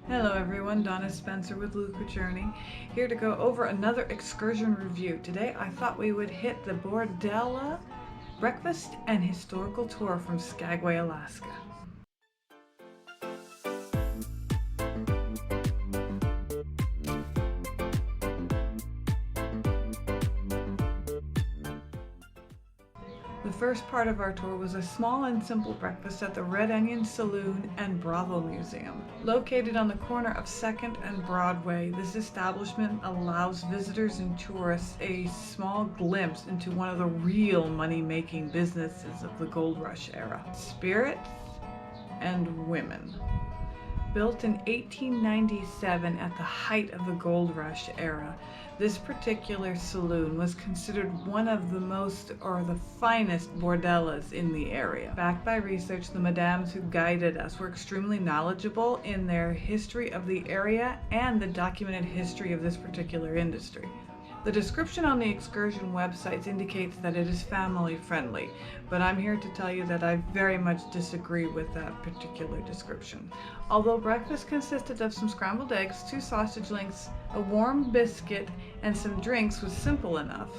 Hello everyone, Donna Spencer with Luca Journey, here to go over another excursion review. Today I thought we would hit the Bordello Breakfast and Historical Tour from Skagway, Alaska. The first part of our tour was a small and simple breakfast at the Onion Saloon and Brothel Museum. Located on the corner of 2nd and Broadway, this establishment allows visitors and tourists a small glimpse into one of the real money-making businesses of the gold rush era: spirits and women. Built in 1897 at the height of the gold rush era, this particular saloon was considered one of the the finest bordellas in the area. Backed by research, the madams who guided us were extremely knowledgeable in their history of the area and the documented history of this particular industry. The description on the excursion websites indicates that it is family friendly, but I'm here to tell you that I very much disagree with that particular description. Although breakfast consisted of some scrambled eggs, 2 sausage links, a warm biscuit, and some drinks was simple enough.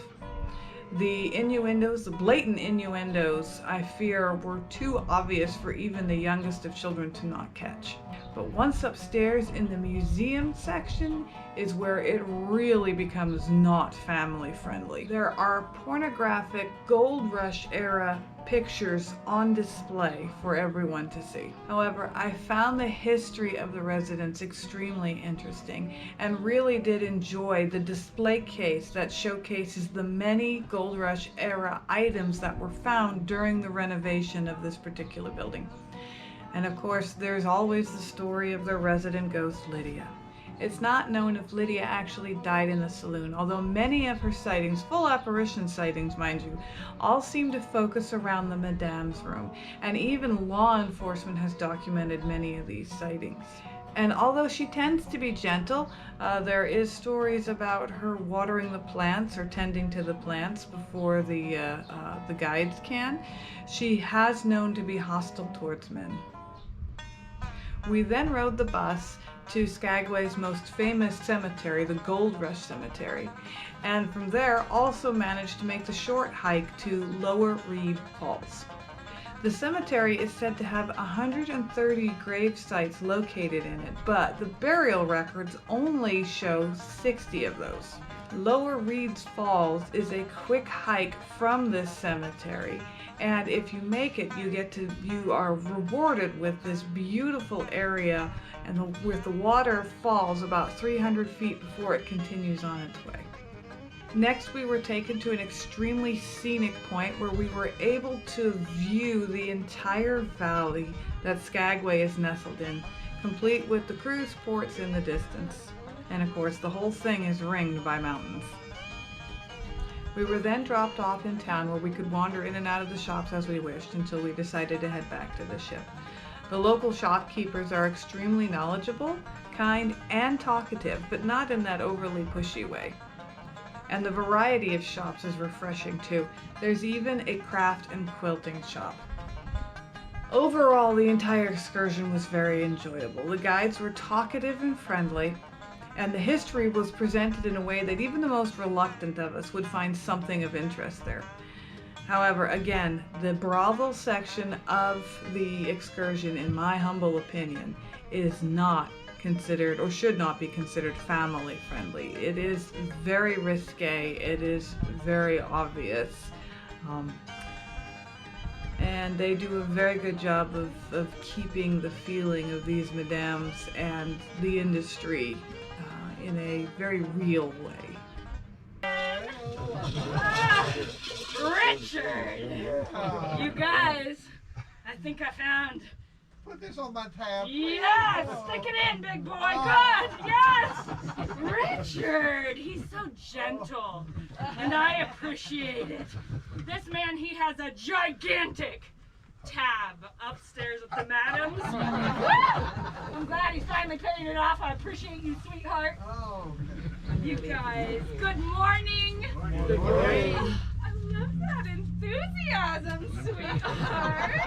The innuendos, the blatant innuendos, I fear were too obvious for even the youngest of children to not catch. But once upstairs in the museum section is where it really becomes not family friendly. There are pornographic gold rush era pictures on display for everyone to see. However, I found the history of the residents extremely interesting and really did enjoy the display case that showcases the many gold rush era items that were found during the renovation of this particular building. And of course, there's always the story of the resident ghost, Lydia. It's not known if Lydia actually died in the saloon, although many of her sightings, full apparition sightings mind you, all seem to focus around the madam's room, and even law enforcement has documented many of these sightings. And although she tends to be gentle, there is stories about her watering the plants or tending to the plants before the guides can. She has known to be hostile towards men. We then rode the bus to Skagway's most famous cemetery, the Gold Rush Cemetery, and from there also managed to make the short hike to Lower Reid Falls. The cemetery is said to have 130 grave sites located in it, but the burial records only show 60 of those. Lower Reid Falls is a quick hike from this cemetery, and if you make it, you are rewarded with this beautiful area, and with the water falls about 300 feet before it continues on its way. Next, we were taken to an extremely scenic point where we were able to view the entire valley that Skagway is nestled in, complete with the cruise ports in the distance. And of course, the whole thing is ringed by mountains. We were then dropped off in town where we could wander in and out of the shops as we wished until we decided to head back to the ship. The local shopkeepers are extremely knowledgeable, kind, and talkative, but not in that overly pushy way. And the variety of shops is refreshing too. There's even a craft and quilting shop. Overall, the entire excursion was very enjoyable. The guides were talkative and friendly, and the history was presented in a way that even the most reluctant of us would find something of interest there. However, again, the Brothel section of the excursion, in my humble opinion, is not considered, or should not be considered, family friendly. It is very risque, it is very obvious, and they do a very good job of keeping the feeling of these madams and the industry in a very real way. Richard! You guys, I think I found... Put this on my tab. Yes! Stick it in, big boy! Good! Yes! Richard! He's so gentle, and I appreciate it. This man, he has a gigantic tab upstairs with the madams. I'm glad he's finally paying it off. I appreciate you, sweetheart. Oh. You guys, good morning. Good morning. I love that enthusiasm, sweetheart.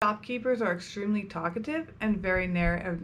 Shopkeepers are extremely talkative and very narrow.